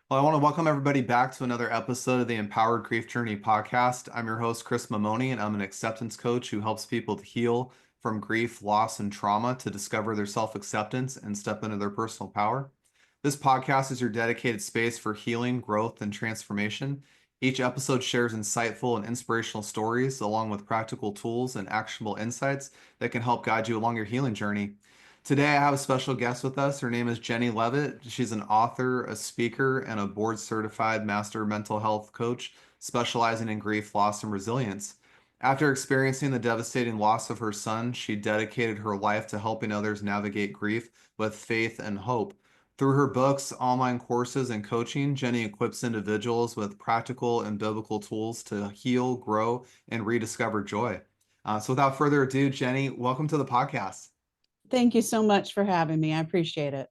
Well, I want to welcome everybody back to another episode of the Empowered Grief Journey podcast. I'm your host, Chris Mamone, and I'm an acceptance coach who helps people to heal from grief, loss, and trauma to discover their self-acceptance and step into their personal power. This podcast is your dedicated space for healing, growth, and transformation. Each episode shares insightful and inspirational stories, along with practical tools and actionable insights that can help guide you along your healing journey. Today, I have a special guest with us. Her name is Jenny Leavitt. She's an author, a speaker, and a board certified master mental health coach specializing in grief, loss, and resilience. After experiencing the devastating loss of her son, she dedicated her life to helping others navigate grief with faith and hope. Through her books, online courses, and coaching, Jenny equips individuals with practical and biblical tools to heal, grow, and rediscover joy. So, without further ado, Jenny, welcome to the podcast. Thank you so much for having me. I appreciate it.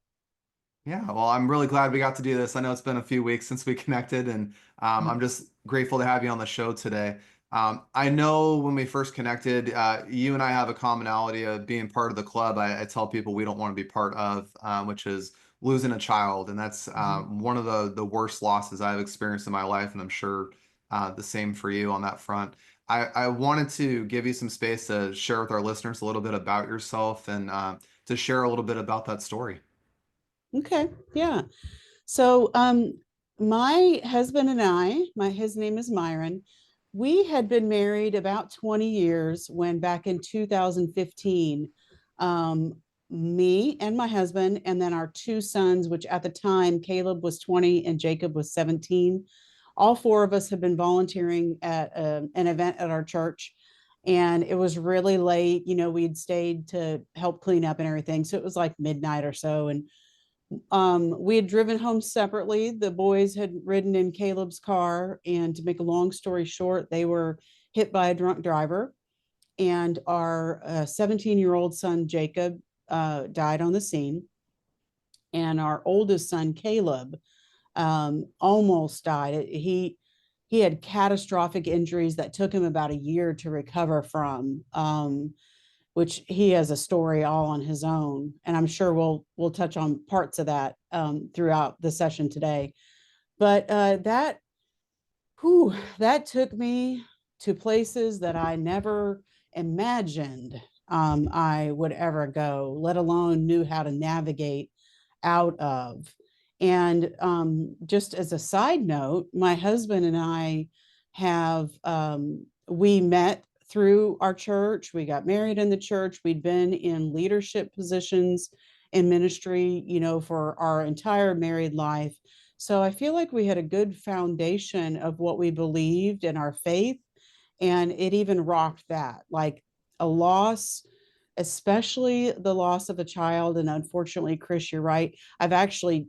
Yeah, well, I'm really glad we got to do this. I know it's been a few weeks since we connected, and I'm just grateful to have you on the show today. I know when we first connected, you and I have a commonality of being part of the club I tell people we don't want to be part of, which is losing a child. And that's Mhm. one of the worst losses I've experienced in my life, and I'm sure the same for you on that front. I wanted to give you some space to share with our listeners a little bit about yourself and to share a little bit about that story. Okay. Yeah. So, my husband and his name is Myron. We had been married about 20 years when back in 2015, um, me and my husband, and then our two sons, which at the time, Caleb was 20 and Jacob was 17. All four of us had been volunteering at an event at our church. And it was really late. We'd stayed to help clean up and everything. So it was like midnight or so. And we had driven home separately. The boys had ridden in Caleb's car, and to make a long story short, they were hit by a drunk driver. And our 17-year-old son Jacob died on the scene, and our oldest son Caleb almost died. He had catastrophic injuries that took him about a year to recover from. Which he has a story all on his own, and I'm sure we'll touch on parts of that throughout the session today. But that took me to places that I never imagined I would ever go, let alone knew how to navigate out of. And just as a side note, my husband and I we met through our church. We got married in the church. We'd been in leadership positions in ministry, for our entire married life. So I feel like we had a good foundation of what we believed in our faith. And it even rocked that, like a loss, especially the loss of a child. And unfortunately, Chris, you're right. I've actually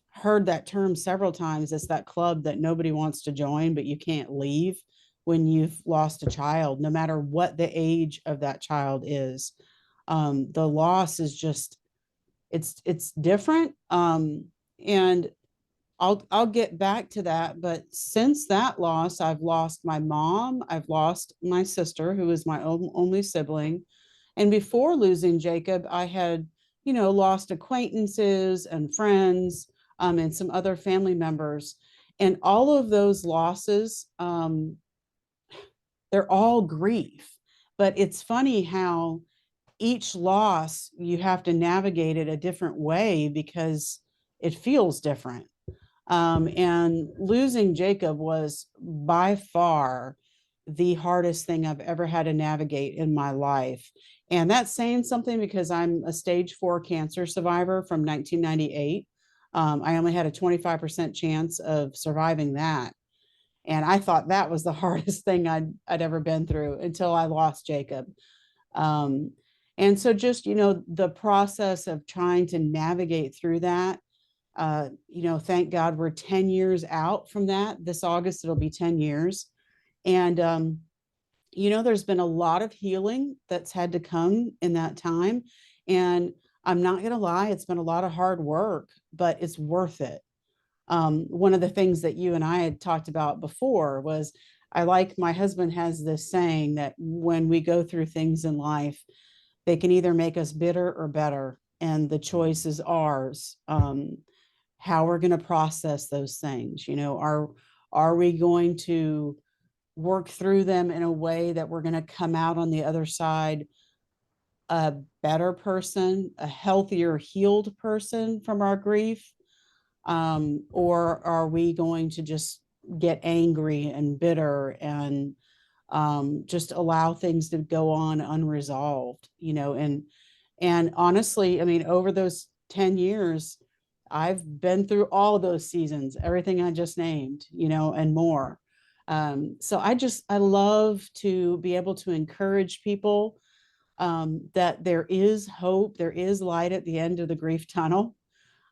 heard that term several times. It's that club that nobody wants to join, but you can't leave when you've lost a child, no matter what the age of that child is. The loss is just, it's different. And I'll get back to that. But since that loss, I've lost my mom, I've lost my sister, who is my only sibling. And before losing Jacob, I had, lost acquaintances and friends, and some other family members. And all of those losses, they're all grief. But it's funny how each loss you have to navigate it a different way because it feels different. And losing Jacob was by far the hardest thing I've ever had to navigate in my life. And that's saying something because I'm a stage 4 cancer survivor from 1998. I only had a 25% chance of surviving that. And I thought that was the hardest thing I'd ever been through until I lost Jacob. Um, and so just, the process of trying to navigate through that, thank God we're 10 years out from that. This August, it'll be 10 years. And, there's been a lot of healing that's had to come in that time. And I'm not going to lie, it's been a lot of hard work, but it's worth it. One of the things that you and I had talked about before was my husband has this saying that when we go through things in life, they can either make us bitter or better, and the choice is ours. how we're going to process those things. Are we going to work through them in a way that we're going to come out on the other side a better person, a healthier, healed person from our grief? Or are we going to just get angry and bitter and just allow things to go on unresolved? And honestly, I mean, over those 10 years, I've been through all of those seasons, everything I just named, and more. So I love to be able to encourage people that there is hope, there is light at the end of the grief tunnel.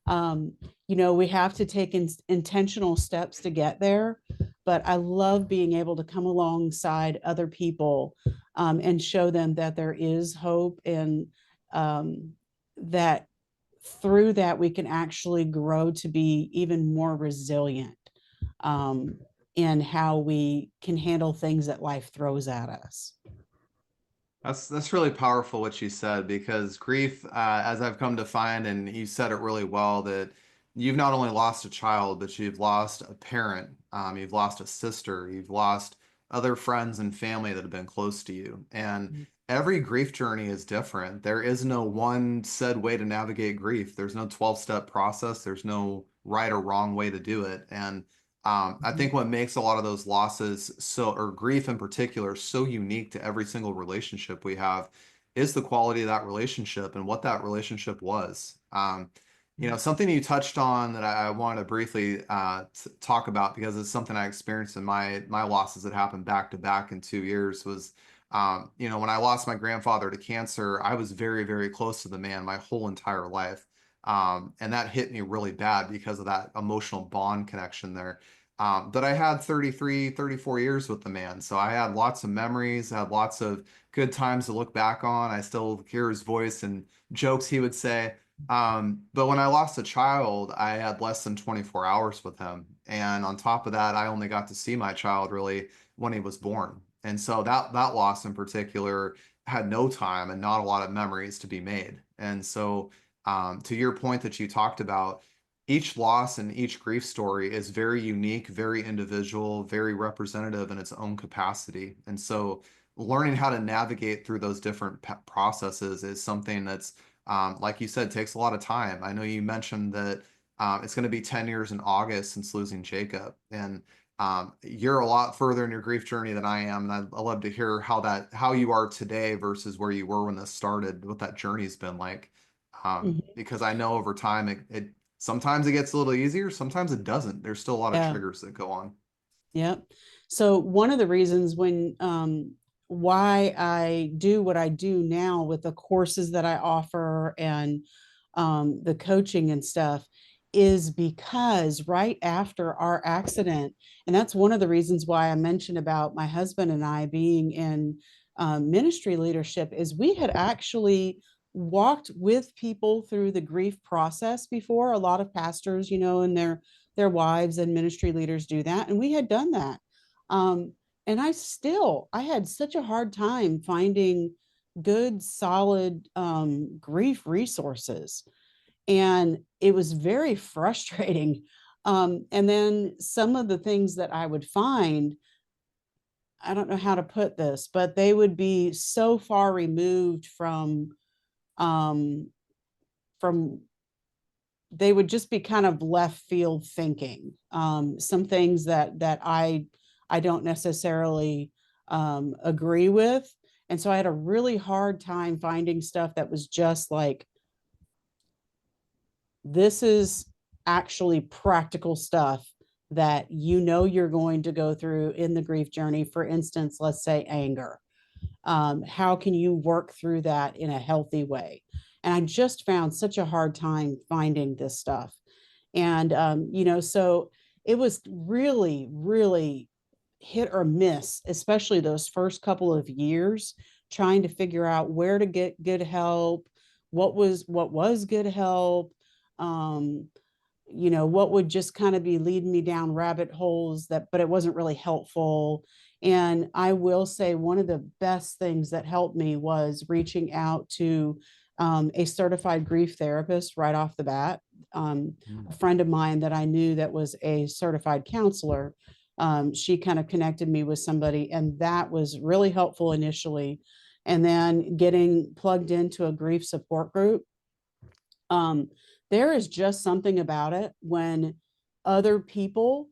um, we have to take intentional steps to get there, but I love being able to come alongside other people and show them that there is hope, and that through that we can actually grow to be even more resilient um, in how we can handle things that life throws at us. That's really powerful what you said, because grief, as I've come to find, and you said it really well, that you've not only lost a child, but you've lost a parent, you've lost a sister, you've lost other friends and family that have been close to you. And every grief journey is different. There is no one said way to navigate grief. There's no 12-step process. There's no right or wrong way to do it. And I think what makes a lot of those losses or grief in particular, so unique to every single relationship we have is the quality of that relationship and what that relationship was. Something you touched on that I want to briefly talk about, because it's something I experienced in my losses that happened back to back in 2 years, was, when I lost my grandfather to cancer, I was very, very close to the man my whole entire life. And that hit me really bad because of that emotional bond connection there. But I had 33, 34 years with the man. So I had lots of memories, I had lots of good times to look back on. I still hear his voice and jokes he would say. But when I lost a child, I had less than 24 hours with him. And on top of that, I only got to see my child really when he was born. And so that loss in particular had no time and not a lot of memories to be made. And so to your point that you talked about, each loss and each grief story is very unique, very individual, very representative in its own capacity. And so learning how to navigate through those different processes is something that's, like you said, takes a lot of time. I know you mentioned that it's going to be 10 years in August since losing Jacob. And you're a lot further in your grief journey than I am. And I love to hear how you are today versus where you were when this started, what that journey's been like. Mhm. Because I know over time it sometimes it gets a little easier, sometimes it doesn't. There's still a lot of Yeah. triggers that go on. Yep. So one of the reasons why I do what I do now with the courses that I offer and the coaching and stuff is because right after our accident, and that's one of the reasons why I mentioned about my husband and I being in ministry leadership, is we had actually walked with people through the grief process before. A lot of pastors, and their wives and ministry leaders do that, and we had done that. um, and I had such a hard time finding good solid grief resources, and it was very frustrating. And then some of the things that I would find, I don't know how to put this, but they would be so far removed um, from they would just be kind of left field thinking. Some things that I don't necessarily agree with, and so I had a really hard time finding stuff that was just like, this is actually practical stuff that you're going to go through in the grief journey. For instance, let's say anger. How can you work through that in a healthy way? And I just found such a hard time finding this stuff. And, so it was really, really hit or miss, especially those first couple of years, trying to figure out where to get good help, what was good help, um, what would just kind of be leading me down rabbit holes but it wasn't really helpful. And I will say one of the best things that helped me was reaching out to a certified grief therapist right off the bat. a friend of mine that I knew that was a certified counselor. She kind of connected me with somebody, and that was really helpful initially. And then getting plugged into a grief support group, um, there is just something about it when other people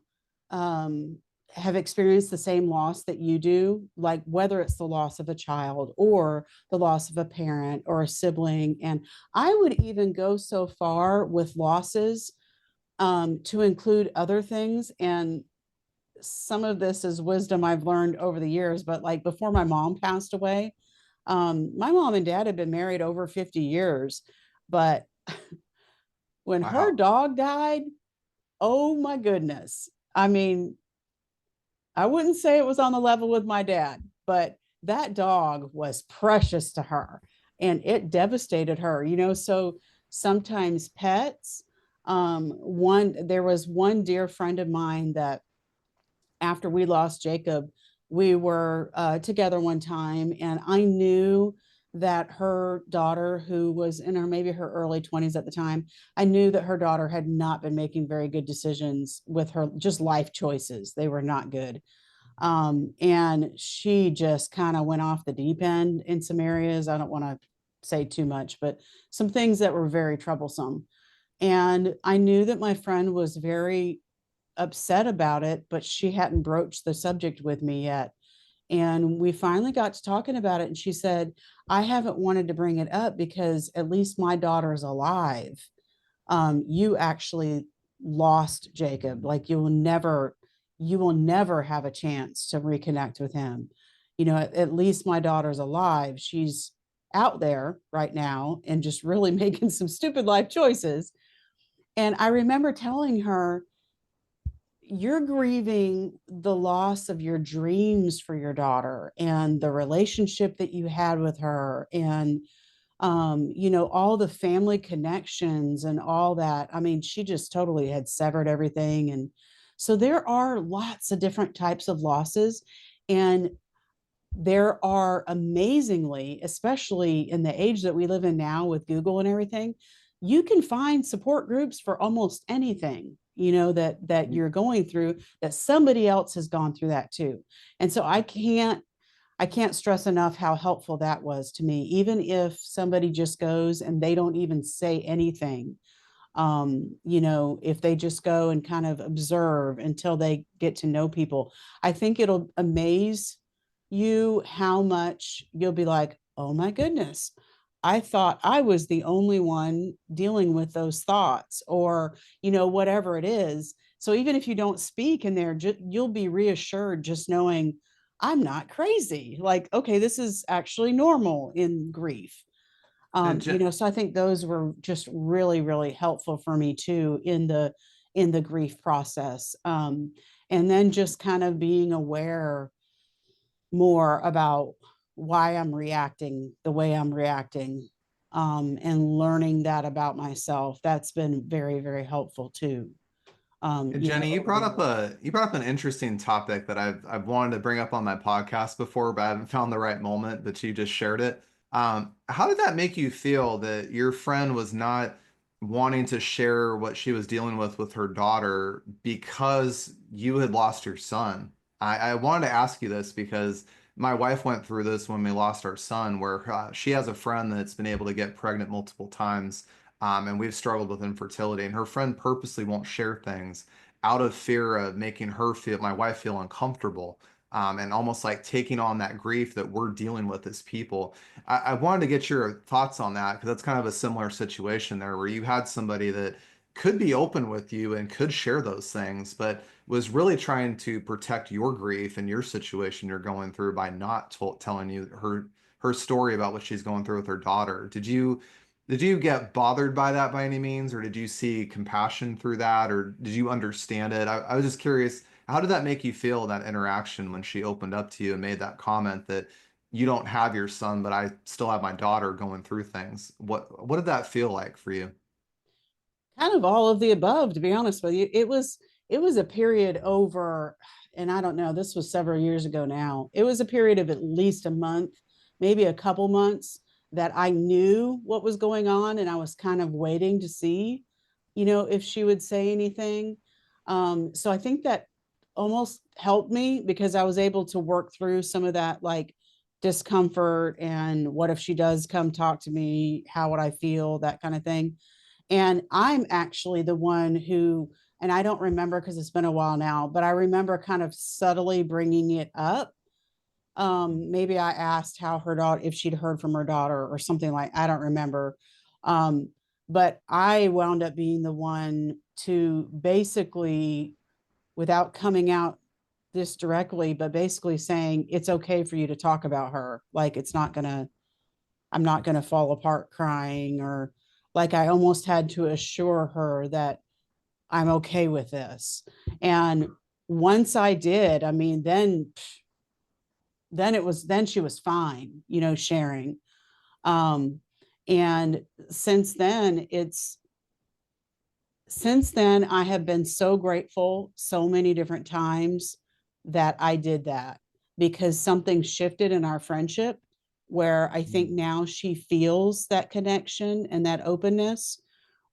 um, have experienced the same loss that you do, like whether it's the loss of a child or the loss of a parent or a sibling. And I would even go so far with losses to include other things. And some of this is wisdom I've learned over the years, but like before my mom passed away, my mom and dad had been married over 50 years. But when her Wow. dog died, oh my goodness. I mean, I wouldn't say it was on the level with my dad, but that dog was precious to her and it devastated her, you know. So sometimes pets, there was one dear friend of mine that after we lost Jacob, we were together one time, and I knew that her daughter, who was in her maybe her early 20s at the time, I knew that her daughter had not been making very good decisions with her just life choices. They were not good. And she just kind of went off the deep end in some areas. I don't want to say too much, but some things that were very troublesome. And I knew that my friend was very upset about it, but she hadn't broached the subject with me yet. And we finally got to talking about it. And she said, I haven't wanted to bring it up because at least my daughter's alive. You actually lost Jacob. Like you will never have a chance to reconnect with him. You know, at least my daughter's alive. She's out there right now and just really making some stupid life choices. And I remember telling her, you're grieving the loss of your dreams for your daughter and the relationship that you had with her, and you know, all the family connections and all that. I mean, she just totally had severed everything. And so there are lots of different types of losses. And there are amazingly, especially in the age that we live in now with Google and everything, you can find support groups for almost anything, you know, that you're going through, that somebody else has gone through that too. And so I can't stress enough how helpful that was to me. Even if somebody just goes and they don't even say anything, you know, if they just go and kind of observe until they get to know people, I think it'll amaze you how much you'll be like, oh my goodness, I thought I was the only one dealing with those thoughts, or, you know, whatever it is. So even if you don't speak in there, you'll be reassured just knowing I'm not crazy. Like, okay, this is actually normal in grief. And You know, so I think those were just really, really helpful for me too in the grief process. And then just kind of being aware more about why I'm reacting the way I'm reacting, and learning that about myself. That's been very, very helpful too. And You know, Jenny, over the years. you brought up an interesting topic that I've wanted to bring up on my podcast before, but I haven't found the right moment, but you just shared it. How did that make you feel that your friend was not wanting to share what she was dealing with her daughter because you had lost your son? I wanted to ask you this because my wife went through this when we lost our son, where she has a friend that's been able to get pregnant multiple times, and we've struggled with infertility, and her friend purposely won't share things out of fear of making my wife feel uncomfortable, and almost like taking on that grief that we're dealing with as people. I wanted to get your thoughts on that because that's kind of a similar situation there where you had somebody that could be open with you and could share those things, but was really trying to protect your grief and your situation you're going through by not telling you her story about what she's going through with her daughter. Did you get bothered by that by any means, or did you see compassion through that, or did you understand it? I was just curious, how did that make you feel, that interaction when she opened up to you and made that comment that you don't have your son, but I still have my daughter going through things? What did that feel like for you? Kind of all of the above, to be honest with you. It was a period over, and I don't know, this was several years ago now. It was a period of at least a month, maybe a couple months, that I knew what was going on and I was kind of waiting to see. if she would say anything. So I think that almost helped me because I was able to work through some of that like discomfort and what if she does come talk to me, how would I feel, that kind of thing. And I'm actually the one who, and I don't remember because it's been a while now, but I remember kind of subtly bringing it up. Maybe I asked how her daughter, if she'd heard from her daughter or something, like I don't remember. um but I wound up being the one to basically, without coming out this directly, but basically saying it's okay for you to talk about her, like it's not gonna, I'm not gonna fall apart crying, or like I almost had to assure her that I'm okay with this. And once I did, I mean, then it was, then she was fine, sharing. um and since then I have been so grateful so many different times that I did that, because something shifted in our friendship where I think Mm. now she feels that connection and that openness,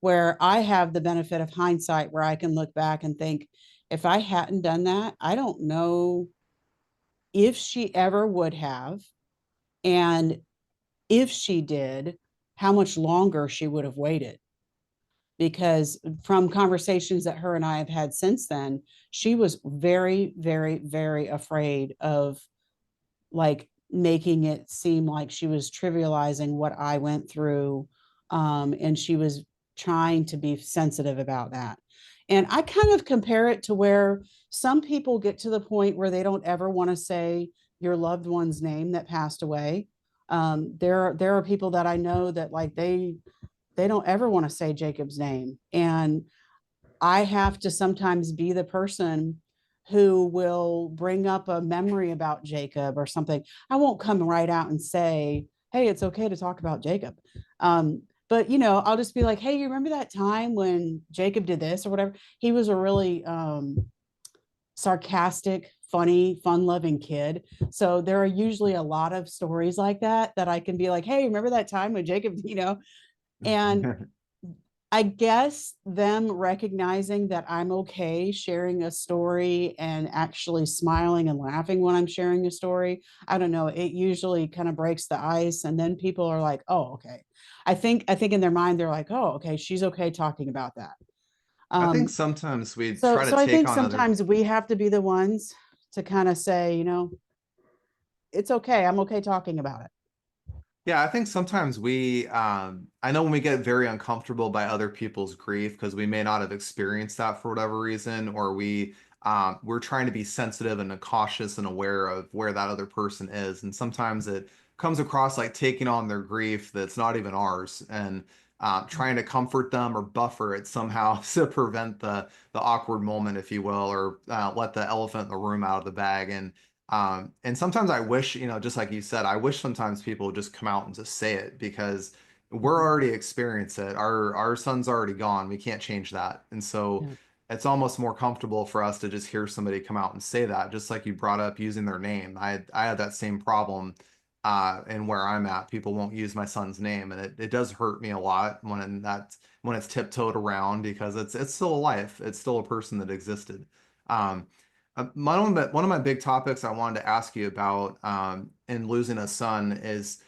where I have the benefit of hindsight, where I can look back and think, if I hadn't done that, I don't know if she ever would have. And if she did, how much longer she would have waited. Because from conversations that her and I have had since then, she was very, very, very afraid of like making it seem like she was trivializing what I went through. And she was trying to be sensitive about that. And I kind of compare it to where some people get to the point where they don't ever want to say your loved one's name that passed away. There are people that I know that like they don't ever want to say Jacob's name. And I have to sometimes be the person who will bring up a memory about Jacob or something. I won't come right out and say, hey, it's okay to talk about Jacob. But I'll just be like, hey, you remember that time when Jacob did this or whatever? He was a really sarcastic, funny, fun-loving kid. So there are usually a lot of stories like that that I can be like, hey, remember that time when Jacob, and I guess them recognizing that I'm okay sharing a story and actually smiling and laughing when I'm sharing a story. I don't know. It usually kind of breaks the ice. And then people are like, oh, okay. I think in their mind, they're like, oh, okay, she's okay talking about that. I think Um, sometimes we so try to so I take think on other. sometimes we have to be the ones to kind of say, it's okay. I'm okay talking about it. Yeah, I think sometimes I know when we get very uncomfortable by other people's grief because we may not have experienced that for whatever reason, or we're trying to be sensitive and cautious and aware of where that other person is. And sometimes it comes across like taking on their grief that's not even ours, and trying to comfort them or buffer it somehow to prevent the awkward moment, if you will, or let the elephant in the room out of the bag. And sometimes I wish, just like you said, I wish sometimes people would just come out and just say it because we're Mhm. already experienced it. Our son's already gone. We can't change that. And so Yeah. it's almost more comfortable for us to just hear somebody come out and say that, just like you brought up using their name. I had that same problem and where I'm at. People won't use my son's name, and it does hurt me a lot when it's tiptoed around because it's still a life. It's still a person that existed. Um, one of my big topics I wanted to ask you about in losing a son is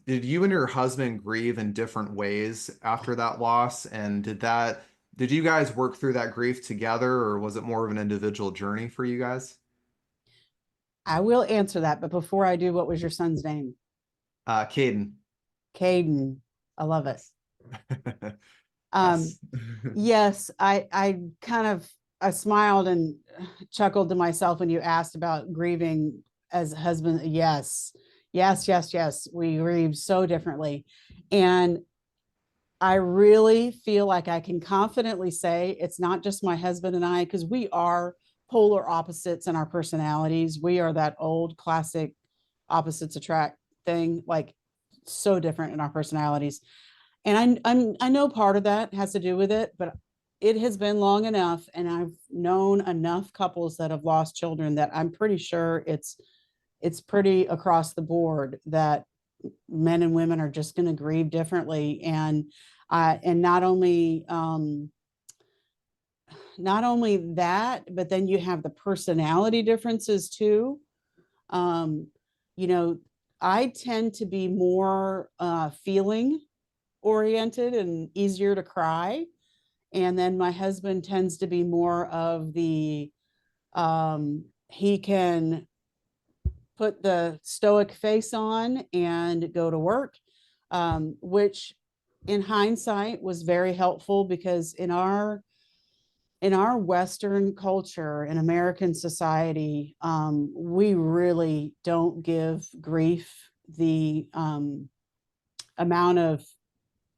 did you and your husband grieve in different ways after that loss? And did you guys work through that grief together, or was it more of an individual journey for you guys? I will answer that. But before I do, what was your son's name? Caden. Caden. I love it. Yes. Um, Yes. yes, I kind of I smiled and chuckled to myself when you asked about grieving as a husband. Yes, yes, yes, yes. We grieve so differently. And I really feel like I can confidently say it's not just my husband and I, because we are polar opposites in our personalities. We are that old classic opposites attract thing, like so different in our personalities. And I know part of that has to do with it, but it has been long enough, and I've known enough couples that have lost children that I'm pretty sure it's pretty across the board that men and women are just going to grieve differently. And And not only that, but then you have the personality differences too. Um, you know, I tend to be more feeling oriented and easier to cry. And then my husband tends to be more of the, he can put the stoic face on and go to work, which in hindsight was very helpful because in our Western culture, in American society, we really don't give grief the amount of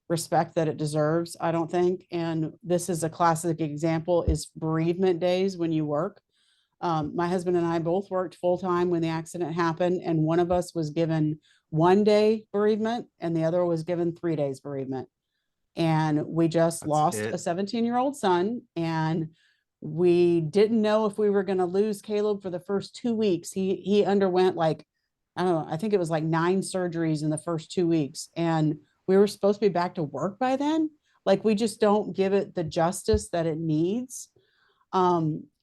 respect that it deserves, I don't think. And this is a classic example is bereavement days when you work. My husband and I both worked full time when the accident happened, and one of us was given 1 day bereavement and the other was given 3 days bereavement. And we just That's lost a it. 17-year-old son, and we didn't know if we were going to lose Caleb for the first 2 weeks. He underwent like, I don't know, I think it was like 9 surgeries in the first 2 weeks, and we were supposed to be back to work by then. Like we just don't give it the justice that it needs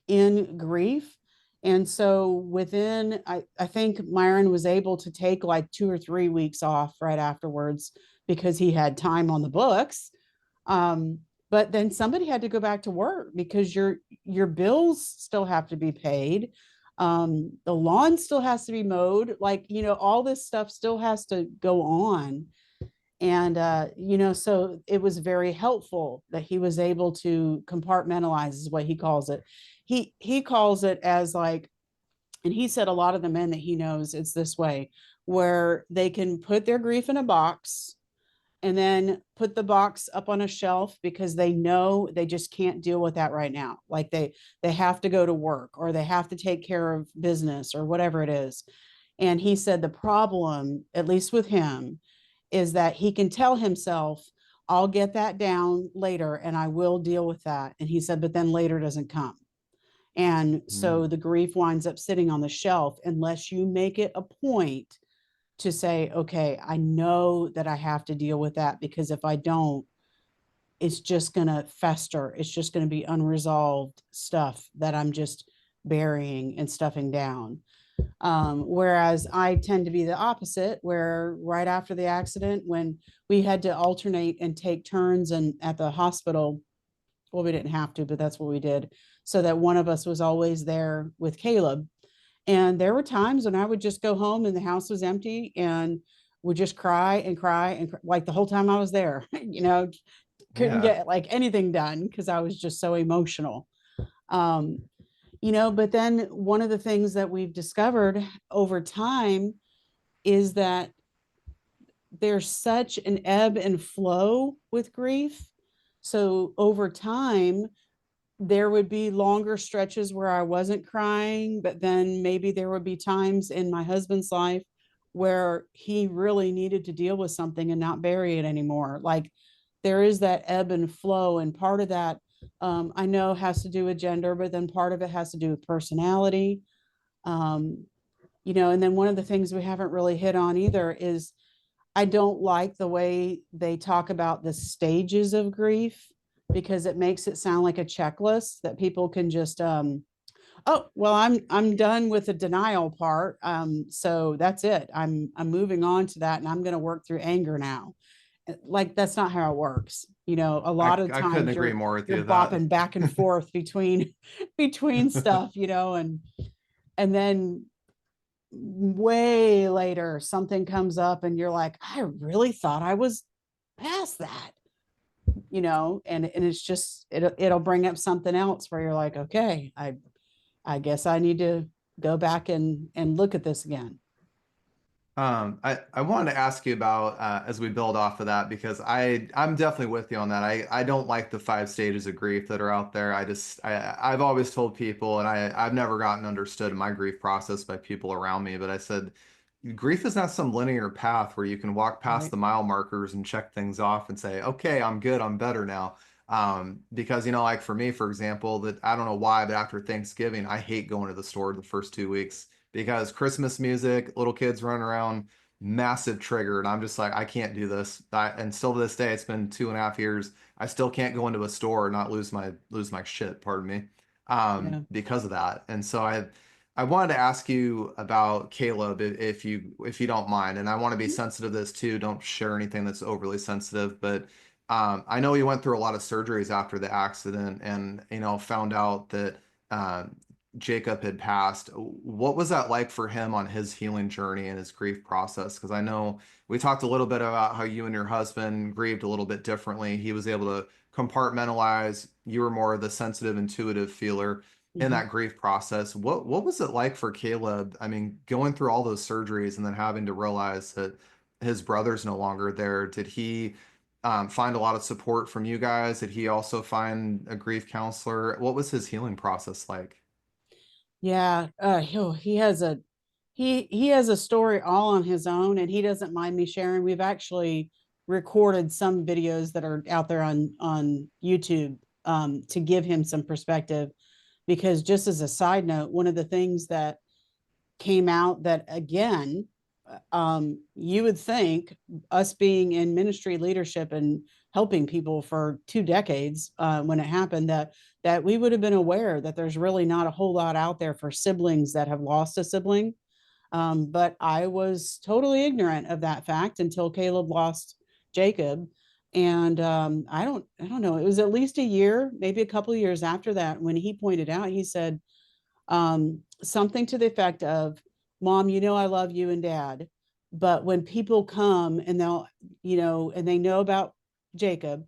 in grief. And so I think Myron was able to take like 2 or 3 weeks off right afterwards because he had time on the books. Um, but then somebody had to go back to work because your bills still have to be paid. The lawn still has to be mowed. Like, all this stuff still has to go on. And so it was very helpful that he was able to compartmentalize, is what he calls it. He calls it as like, and he said a lot of the men that he knows, it's this way, where they can put their grief in a box and then put the box up on a shelf because they know they just can't deal with that right now. Like they have to go to work or they have to take care of business or whatever it is. And he said the problem, at least with him, is that he can tell himself, I'll get that down later and I will deal with that. And he said, but then later doesn't come. And so Mm. the grief winds up sitting on the shelf unless you make it a point to say, okay, I know that I have to deal with that because if I don't, it's just going to fester. It's just going to be unresolved stuff that I'm just burying and stuffing down. Whereas I tend to be the opposite, where right after the accident, when we had to alternate and take turns and at the hospital, well, we didn't have to, but that's what we did, so that one of us was always there with Caleb. And there were times when I would just go home and the house was empty and would just cry and cry and like the whole time I was there, couldn't Yeah. get like anything done because I was just so emotional. Um, but then one of the things that we've discovered over time is that there's such an ebb and flow with grief. So over time, there would be longer stretches where I wasn't crying, but then maybe there would be times in my husband's life where he really needed to deal with something and not bury it anymore. Like there is that ebb and flow, and part of that I know has to do with gender, but then part of it has to do with personality. Um, and then one of the things we haven't really hit on either is I don't like the way they talk about the stages of grief because it makes it sound like a checklist that people can just oh well I'm done with the denial part, so that's it. I'm moving on to that and I'm going to work through anger now. Like that's not how it works. A lot of I couldn't times agree more with you're you that. bopping back and forth between between stuff, and then way later something comes up and you're like, I really thought I was past that, and it's just it'll bring up something else where you're like, okay, I guess I need to go back and look at this again. I wanted to ask you about as we build off of that because I'm definitely with you on that. I don't like the 5 stages of grief that are out there. I've always told people, and I've never gotten understood in my grief process by people around me, but I said grief is not some linear path where you can walk past Right. the mile markers and check things off and say, okay, I'm good, I'm better now. Because like for me, for example, that I don't know why, but after Thanksgiving, I hate going to the store the first 2 weeks because Christmas music, little kids running around, massive trigger. And I'm just like, I can't do this. And still to this day, it's been 2.5 years. I still can't go into a store and not lose my shit, pardon me, Yeah. because of that. And so I wanted to ask you about Caleb, if you don't mind. And I want to be sensitive to this too. Don't share anything that's overly sensitive, but I know he went through a lot of surgeries after the accident, and found out that um, Jacob had passed. What was that like for him on his healing journey and his grief process? Because I know we talked a little bit about how you and your husband grieved a little bit differently. He was able to compartmentalize. You were more of the sensitive, intuitive feeler in Mhm. that grief process. What was it like for Caleb? I mean, going through all those surgeries and then having to realize that his brother's no longer there. Did he find a lot of support from you guys? Did he also find a grief counselor? What was his healing process like? Yeah, he has a story all on his own, and he doesn't mind me sharing. We've actually recorded some videos that are out there on YouTube, to give him some perspective. Because just as a side note, one of the things that came out that, again, you would think, us being in ministry leadership and helping people for 2 decades, when it happened, that we would have been aware that there's really not a whole lot out there for siblings that have lost a sibling. But I was totally ignorant of that fact until Caleb lost Jacob. And I don't know, it was at least a year, maybe a couple of years after that, when he pointed out, he said, something to the effect of, Mom, I love you and Dad, but when people come and and they know about Jacob,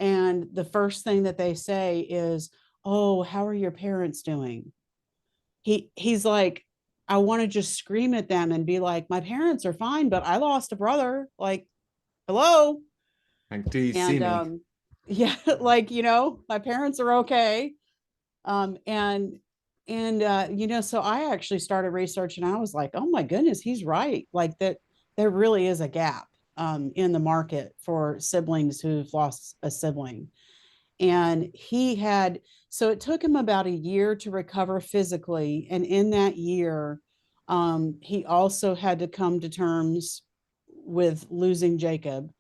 and the first thing that they say is, oh, how are your parents doing? He's like, I want to just scream at them and be like, my parents are fine, but I lost a brother. Like, hello. Like, do you see And me? yeah, like, my parents are okay. And so I actually started researching. I was like, oh my goodness, he's right. Like, that there really is a gap in the market for siblings who've lost a sibling. And so it took him about a year to recover physically. And in that year, he also had to come to terms with losing Jacob.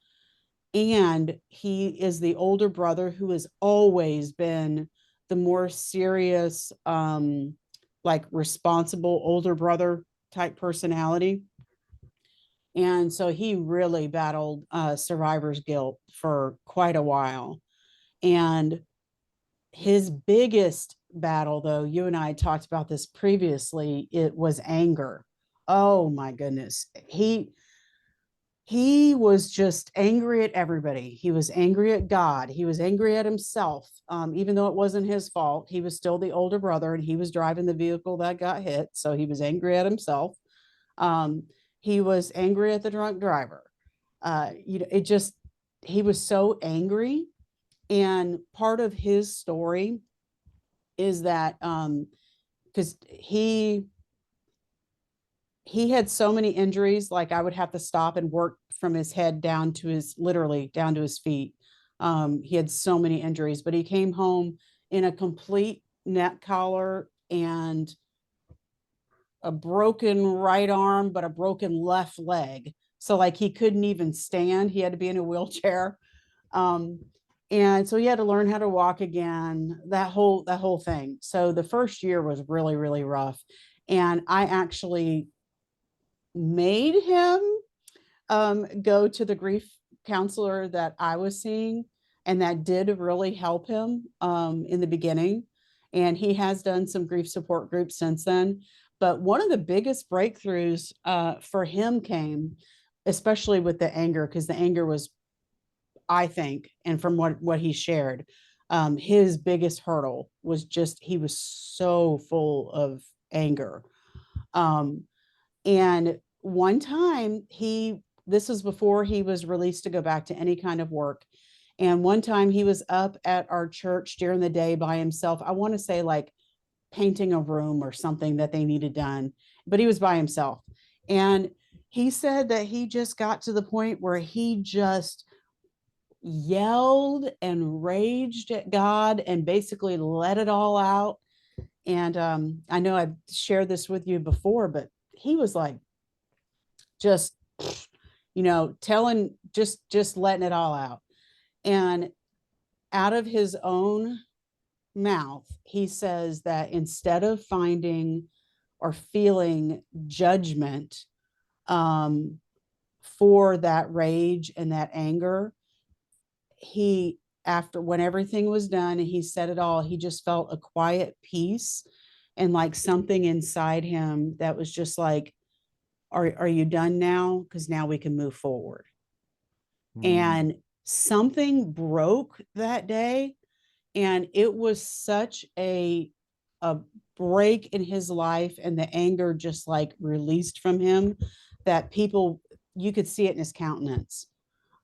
And he is the older brother who has always been the more serious, like, responsible older brother type personality. And so he really battled survivor's guilt for quite a while. And his biggest battle, though, you and I talked about this previously, it was anger. Oh my goodness. He was just angry at everybody. He was angry at God. He was angry at himself. Even though it wasn't his fault, he was still the older brother and he was driving the vehicle that got hit. So he was angry at himself. Um, he was angry at the drunk driver. It just, he was so angry. And part of his story is that, because he had so many injuries, like, I would have to stop and work from his head down to his, literally down to his feet. He had so many injuries, but he came home in a complete neck collar and a broken right arm, but a broken left leg. So, like, he couldn't even stand. He had to be in a wheelchair. Um, and so he had to learn how to walk again, that whole thing. So the first year was really, really rough. And I actually made him go to the grief counselor that I was seeing, and that did really help him in the beginning. And he has done some grief support groups since then. But one of the biggest breakthroughs for him came, especially with the anger, because the anger was, I think, and from what he shared, his biggest hurdle was just he was so full of anger. Um, and one time this was before he was released to go back to any kind of work. And one time he was up at our church during the day by himself. I want to say, like, painting a room or something that they needed done, but he was by himself. And he said that he just got to the point where he just yelled and raged at God and basically let it all out. And I know I've shared this with you before, but he was like, just telling, just letting it all out. And out of his own mouth, he says that instead of finding or feeling judgment um, for that rage and that anger, he, after when everything was done and he said it all, he just felt a quiet peace and like something inside him that was just like, are you done now? Because now we can move forward. Mm. And something broke that day, and it was such a break in his life, and the anger just like released from him, that people, you could see it in his countenance.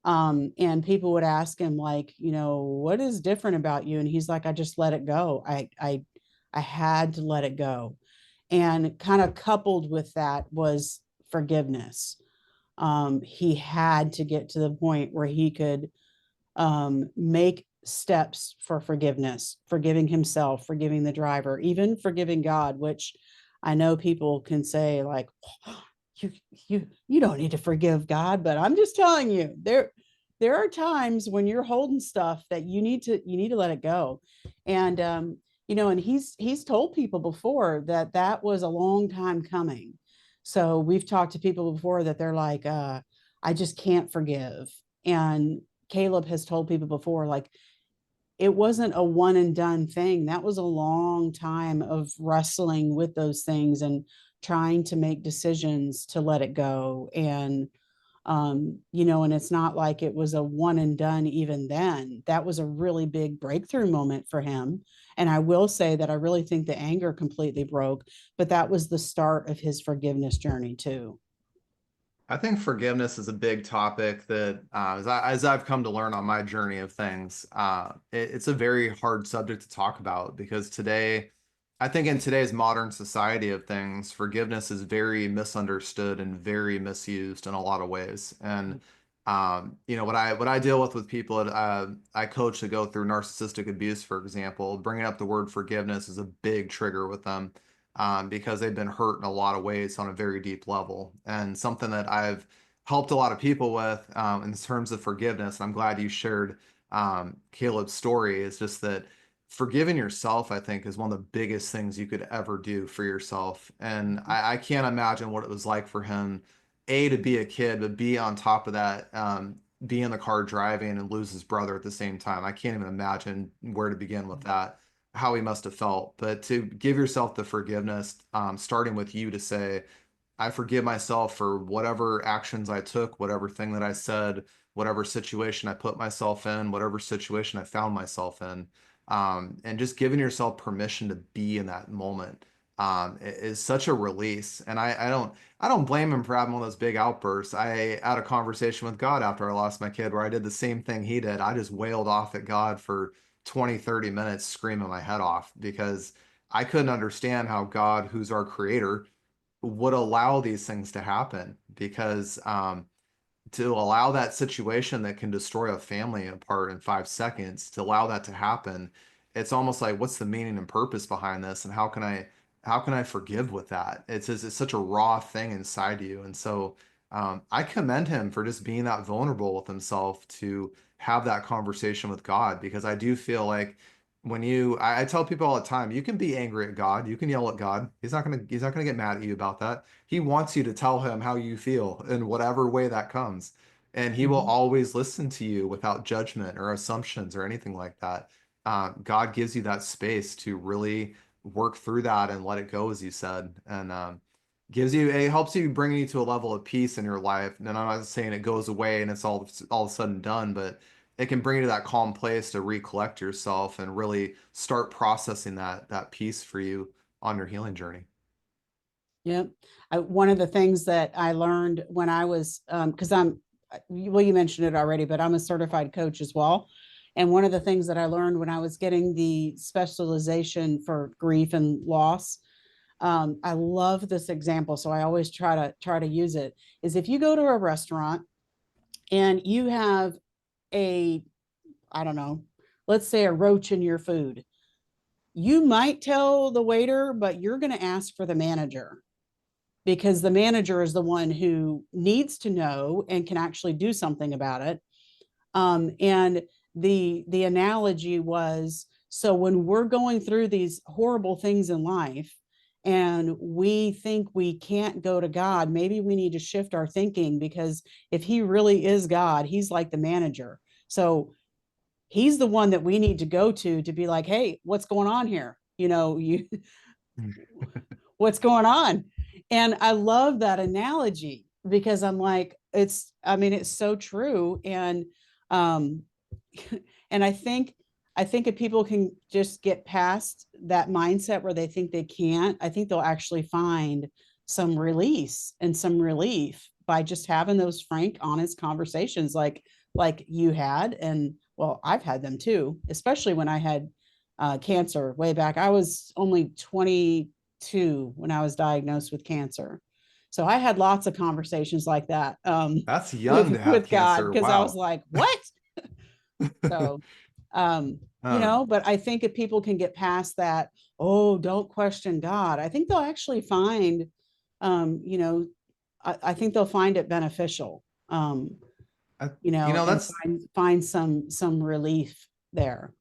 And people would ask him like, what is different about you? And he's like, I just let it go. I had to let it go. And kind of coupled with that was forgiveness. He had to get to the point where he could make steps for forgiveness, forgiving himself, forgiving the driver, even forgiving God, which I know people can say like, you you don't need to forgive God, but I'm just telling you, there are times when you're holding stuff that you need to let it go. And and he's told people before that that was a long time coming. So we've talked to people before that they're like, I just can't forgive. And Caleb has told people before, like, it wasn't a one and done thing. That was a long time of wrestling with those things and trying to make decisions to let it go. And, and it's not like it was a one and done even then. That was a really big breakthrough moment for him. And I will say that I really think the anger completely broke, but that was the start of his forgiveness journey too. I think forgiveness is a big topic that, as I've come to learn on my journey of things, it's a very hard subject to talk about because today, I think in today's modern society of things, forgiveness is very misunderstood and very misused in a lot of ways. And what I deal with people, I coach to go through narcissistic abuse, for example, bringing up the word forgiveness is a big trigger with them because they've been hurt in a lot of ways on a very deep level. And something that I've helped a lot of people with in terms of forgiveness, and I'm glad you shared Caleb's story, is just that forgiving yourself, I think, is one of the biggest things you could ever do for yourself. And I can't imagine what it was like for him, A, to be a kid, but B, on top of that, be in the car driving and lose his brother at the same time. I can't even imagine where to begin with that, how he must have felt. But to give yourself the forgiveness, starting with you to say, I forgive myself for whatever actions I took, whatever thing that I said, whatever situation I put myself in, whatever situation I found myself in. And just giving yourself permission to be in that moment is such a release. And I don't blame him for having one of those big outbursts. I had a conversation with God after I lost my kid where I did the same thing he did. I just wailed off at God for 20, 30 minutes screaming my head off because I couldn't understand how God, who's our creator, would allow these things to happen because to allow that situation that can destroy a family apart in 5 seconds, to allow that to happen, it's almost like, what's the meaning and purpose behind this, and how can I forgive with that? It's such a raw thing inside you, and so I commend him for just being that vulnerable with himself to have that conversation with God, because I do feel like I tell people all the time, you can be angry at God, you can yell at God. He's not gonna get mad at you about that. He wants you to tell him how you feel in whatever way that comes. And he will Mhm. always listen to you without judgment or assumptions or anything like that. God gives you that space to really work through that and let it go, as you said. And it helps you bring you to a level of peace in your life. And I'm not saying it goes away and it's all of a sudden done, but it can bring you to that calm place to recollect yourself and really start processing that peace for you on your healing journey. Yep. One of the things that I learned when I was, because well, you mentioned it already, but I'm a certified coach as well. And one of the things that I learned when I was getting the specialization for grief and loss, I love this example. So I always try to use it. Is if you go to a restaurant and you have a, I don't know, let's say a roach in your food, you might tell the waiter, but you're going to ask for the manager. because the manager is the one who needs to know and can actually do something about it. And the analogy was, so when we're going through these horrible things in life and we think we can't go to God, maybe we need to shift our thinking, because if he really is God, he's like the manager. So he's the one that we need to go to be like, hey, what's going on here? What's going on? And I love that analogy because I'm like, I mean, it's so true. And um, and I think if people can just get past that mindset where they think they can't, I think they'll actually find some release and some relief by just having those frank, honest conversations like you had. And well, I've had them too, especially when I had cancer way back. I was only 22 when I was diagnosed with cancer. So I had lots of conversations like that That's young to have with God, cancer. because I was Wow. like, what? So, Uh, but I think if people can get past that, oh, don't question God, I think they'll actually find, um, you know, I think they'll find it beneficial, I, you know, and that's find some relief there.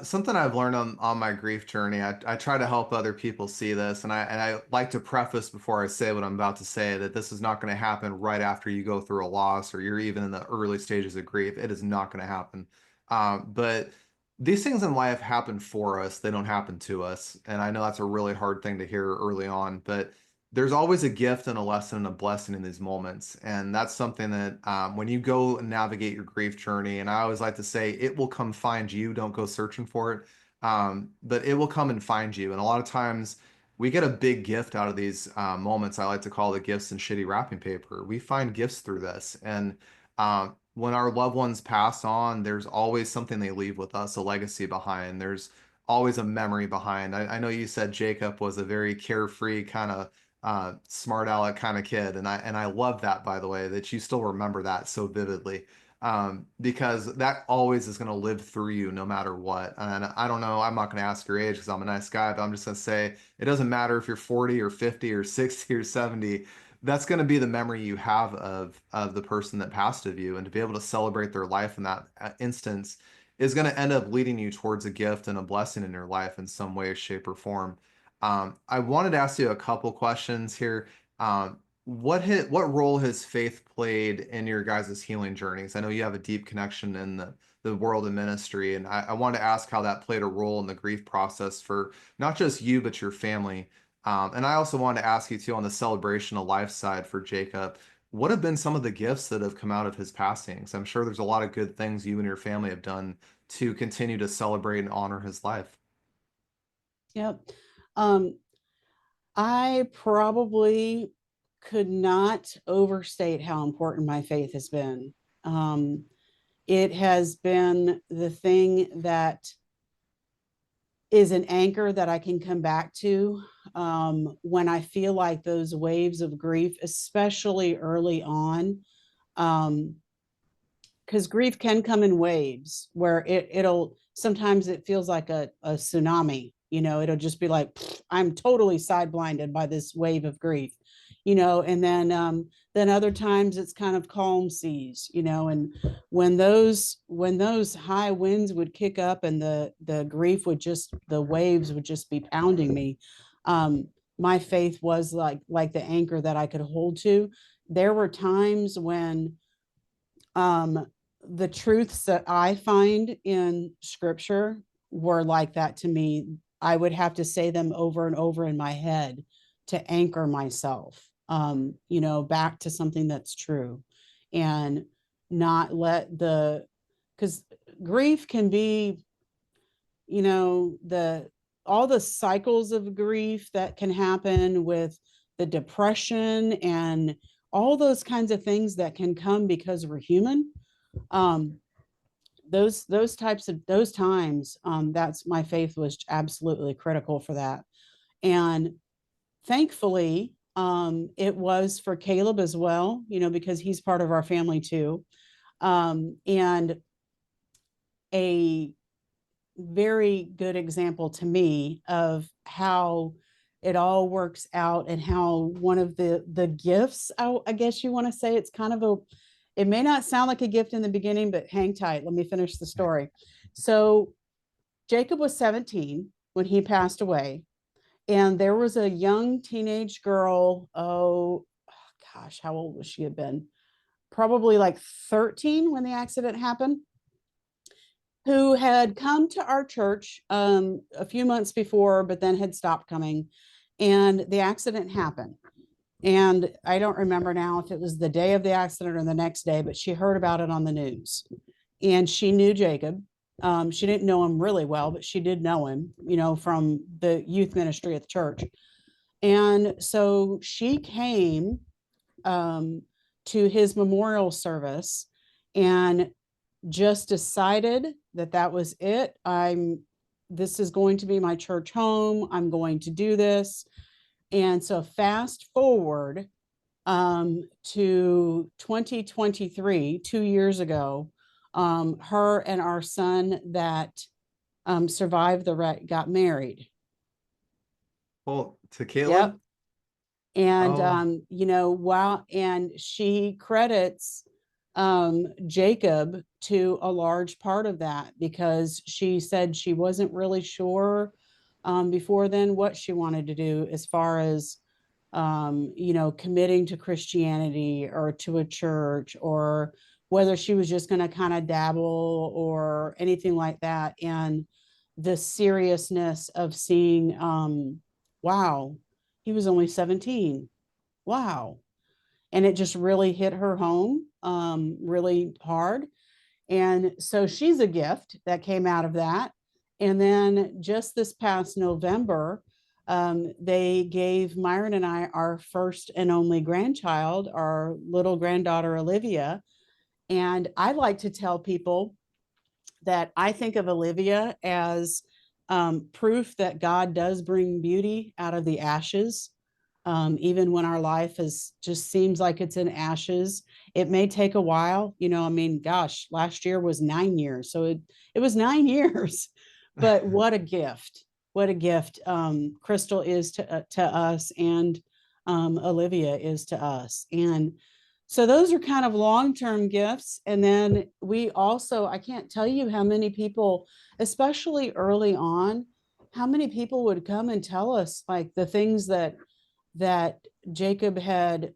something I've learned on my grief journey. I try to help other people see this, and I like to preface before I say what I'm about to say that this is not going to happen right after you go through a loss or you're even in the early stages of grief. It is not going to happen. But these things in life happen for us. They don't happen to us. And I know that's a really hard thing to hear early on, but there's always a gift and a lesson and a blessing in these moments. And that's something that when you go and navigate your grief journey, and I always like to say, it will come find you. Don't go searching for it. But it will come and find you. And a lot of times we get a big gift out of these moments. I like to call the gifts in shitty wrapping paper. We find gifts through this. And when our loved ones pass on, there's always something they leave with us, a legacy behind. There's always a memory behind. I know you said Jacob was a very carefree kind of smart aleck kind of kid, and I love that, by the way, that you still remember that so vividly, because that always is going to live through you no matter what. And I don't know, I'm not going to ask your age because I'm a nice guy, but I'm just going to say it doesn't matter if you're 40 or 50 or 60 or 70. That's going to be the memory you have of the person that passed of you, and to be able to celebrate their life in that instance is going to end up leading you towards a gift and a blessing in your life in some way, shape, or form. I wanted to ask you a couple questions here. What role has faith played in your guys' healing journeys? I know you have a deep connection in the world of ministry, and I wanted to ask how that played a role in the grief process for not just you, but your family. And I also wanted to ask you too on the celebration of life side for Jacob. What have been some of the gifts that have come out of his passing? 'Cause I'm sure there's a lot of good things you and your family have done to continue to celebrate and honor his life. Yep. Um, I probably could not overstate how important my faith has been. Um, it has been the thing that is an anchor that I can come back to when I feel like those waves of grief, especially early on. Um, because grief can come in waves where it'll sometimes it feels like a tsunami. It'll just be like, I'm totally side blinded by this wave of grief, and then other times it's kind of calm seas, and when those high winds would kick up and the grief would just the waves would just be pounding me. My faith was like the anchor that I could hold to. There were times when um, the truths that I find in scripture were like that to me. I would have to say them over and over in my head to anchor myself, back to something that's true, and not let because grief can be, the all the cycles of grief that can happen with the depression and all those kinds of things that can come because we're human. um those types of those times, that's my faith was absolutely critical for that. And thankfully, it was for Caleb as well, because he's part of our family too. And a very good example to me of how it all works out, and how one of the gifts, I guess you want to say, it's kind of a, it may not sound like a gift in the beginning, but hang tight, let me finish the story. So Jacob was 17 when he passed away, and there was a young teenage girl, oh gosh, how old was she? Had been probably like 13 when the accident happened, who had come to our church a few months before, but then had stopped coming. And the accident happened. And I don't remember now if it was the day of the accident or the next day, but she heard about it on the news. And she knew Jacob. She didn't know him really well, but she did know him, from the youth ministry at the church. And so she came to his memorial service and just decided that that was it. This is going to be my church home. I'm going to do this. And so fast forward to 2023, 2 years ago, her and our son that survived the wreck got married. Well, to Yep. Caleb? And Oh, wow, and she credits Jacob to a large part of that, because she said she wasn't really sure before then what she wanted to do as far as committing to Christianity or to a church, or whether she was just going to kind of dabble or anything like that. And the seriousness of seeing, wow, he was only 17. Wow. And it just really hit her home, really hard. And so she's a gift that came out of that. And then just this past November, they gave Myron and I our first and only grandchild, our little granddaughter, Olivia. And I like to tell people that I think of Olivia as proof that God does bring beauty out of the ashes. Even when our life is just seems like it's in ashes, it may take a while. I mean, gosh, last year was 9 years, so it was 9 years. But what a gift! What a gift Crystal is to us, and Olivia is to us, and so those are kind of long-term gifts. And then we also, I can't tell you how many people, especially early on, how many people would come and tell us like the things that Jacob had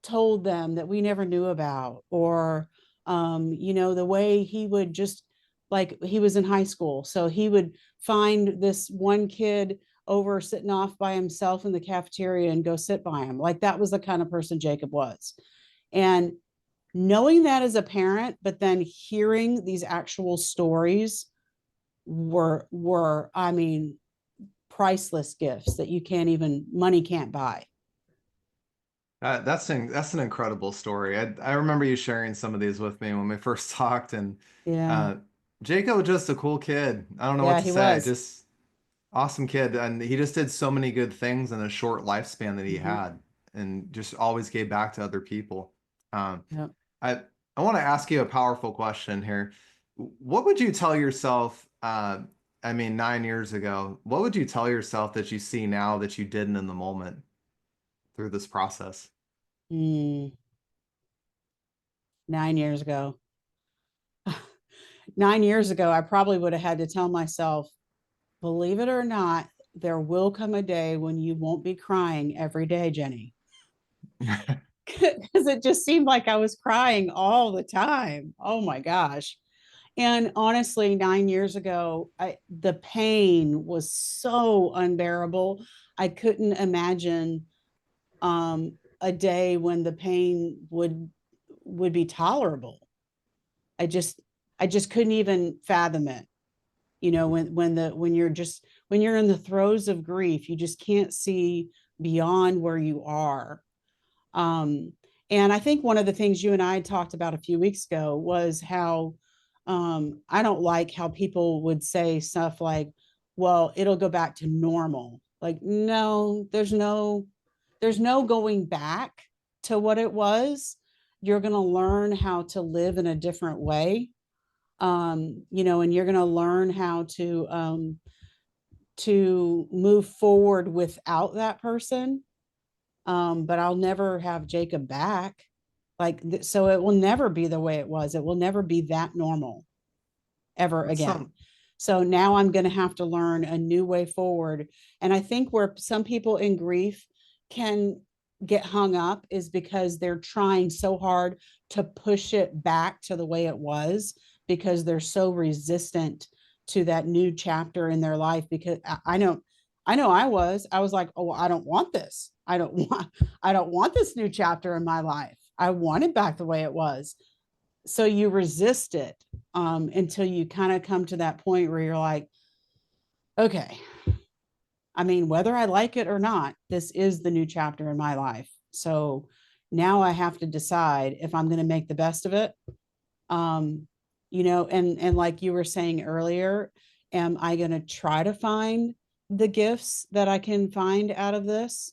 told them that we never knew about, or the way he would just, like, he was in high school, so he would find this one kid over sitting off by himself in the cafeteria and go sit by him. Like, that was the kind of person Jacob was. And knowing that as a parent, but then hearing these actual stories were I mean, priceless gifts that you can't even, money can't buy. that's an incredible story. I remember you sharing some of these with me when we first talked, and Yeah. uh, Jacob was just a cool kid. I don't know what Yeah, to he say. was. Just awesome kid, and he just did so many good things in a short lifespan that he Mm-hmm. had, and just always gave back to other people. Um, Yep. I I want to ask you a powerful question here. What would you tell yourself? I mean, 9 years ago, what would you tell yourself that you see now that you didn't in the moment through this process? 9 years ago. 9 years ago, I probably would have had to tell myself, believe it or not, there will come a day when you won't be crying every day, Jenny. Because it just seemed like I was crying all the time. Oh my gosh. And honestly, 9 years ago, the pain was so unbearable. I couldn't imagine a day when the pain would be tolerable. I just I just couldn't even fathom it. When you're in the throes of grief, you just can't see beyond where you are. Um, and I think one of the things you and I talked about a few weeks ago was how I don't like how people would say stuff like, well, it'll go back to normal. Like, no, there's no going back to what it was. You're going to learn how to live in a different way. And you're going to learn how to to move forward without that person. But I'll never have Jacob back. So it will never be the way it was. It will never be that normal ever That's again. some, So now I'm going to have to learn a new way forward. And I think where some people in grief can get hung up is because they're trying so hard to push it back to the way it was, because they're so resistant to that new chapter in their life. Because I was like, oh, I don't want this. I don't want this new chapter in my life. I want it back the way it was. So you resist it until you kind of come to that point where you're like, okay, I mean, whether I like it or not, this is the new chapter in my life. So now I have to decide if I'm going to make the best of it. Um, and like you were saying earlier, am I going to try to find the gifts that I can find out of this?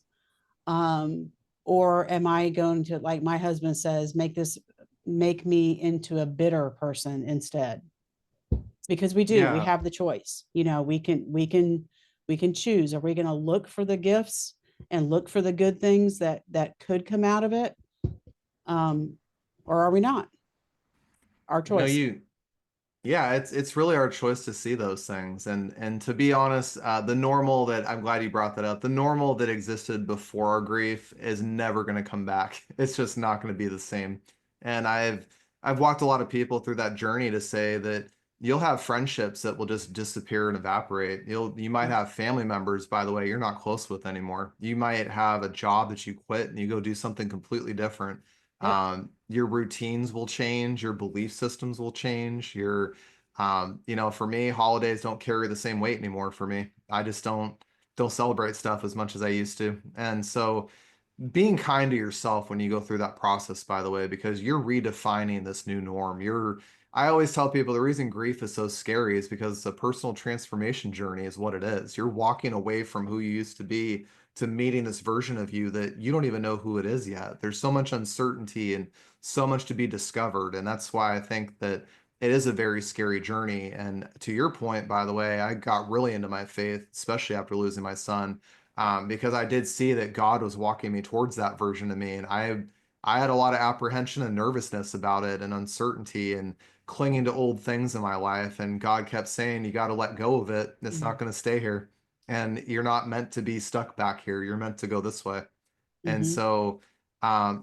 Um, or am I going to, like my husband says, make me into a bitter person instead? Because we yeah. have the choice. We can choose. Are we going to look for the gifts and look for the good things that could come out of it? Um, or are we not? Our No, choice. you, yeah, it's really our choice to see those things. And to be honest, the normal that I'm glad you brought that up, the normal that existed before our grief is never going to come back. It's just not going to be the same. And I've walked a lot of people through that journey to say that you'll have friendships that will just disappear and evaporate. You might have family members, by the way, you're not close with anymore. You might have a job that you quit and you go do something completely different. Yep. Your routines will change, your belief systems will change, for me, holidays don't carry the same weight anymore for me. I just don't celebrate stuff as much as I used to. And so being kind to yourself when you go through that process, by the way, because you're redefining this new norm. I always tell people the reason grief is so scary is because it's a personal transformation journey, is what it is. You're walking away from who you used to be to meeting this version of you that you don't even know who it is yet. There's so much uncertainty and so much to be discovered. And that's why I think that it is a very scary journey. And to your point, by the way, I got really into my faith, especially after losing my son, because I did see that God was walking me towards that version of me, and I had a lot of apprehension and nervousness about it, and uncertainty, and clinging to old things in my life. And God kept saying, "You got to let go of it. It's not Mhm. going to stay here, and you're not meant to be stuck back here. You're meant to go this way." And Mhm. so,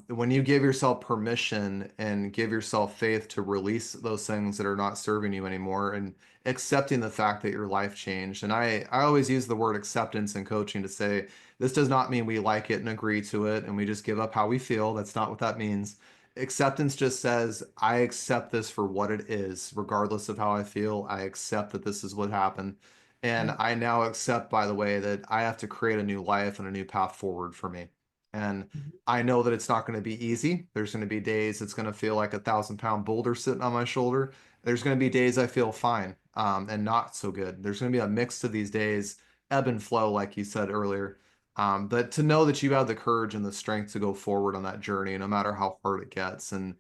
when you give yourself permission and give yourself faith to release those things that are not serving you anymore, and accepting the fact that your life changed. And I always use the word acceptance in coaching to say, this does not mean we like it and agree to it and we just give up how we feel. That's not what that means. Acceptance just says, I accept this for what it is, regardless of how I feel. I accept that this is what happened. And Right. I now accept, by the way, that I have to create a new life and a new path forward for me. And Mhm. I know that it's not going to be easy. There's going to be days it's going to feel like 1,000 pound boulder sitting on my shoulder. There's going to be days I feel fine, and not so good. There's going to be a mix of these days, ebb and flow, like you said earlier. But to know that you have the courage and the strength to go forward on that journey, no matter how hard it gets. And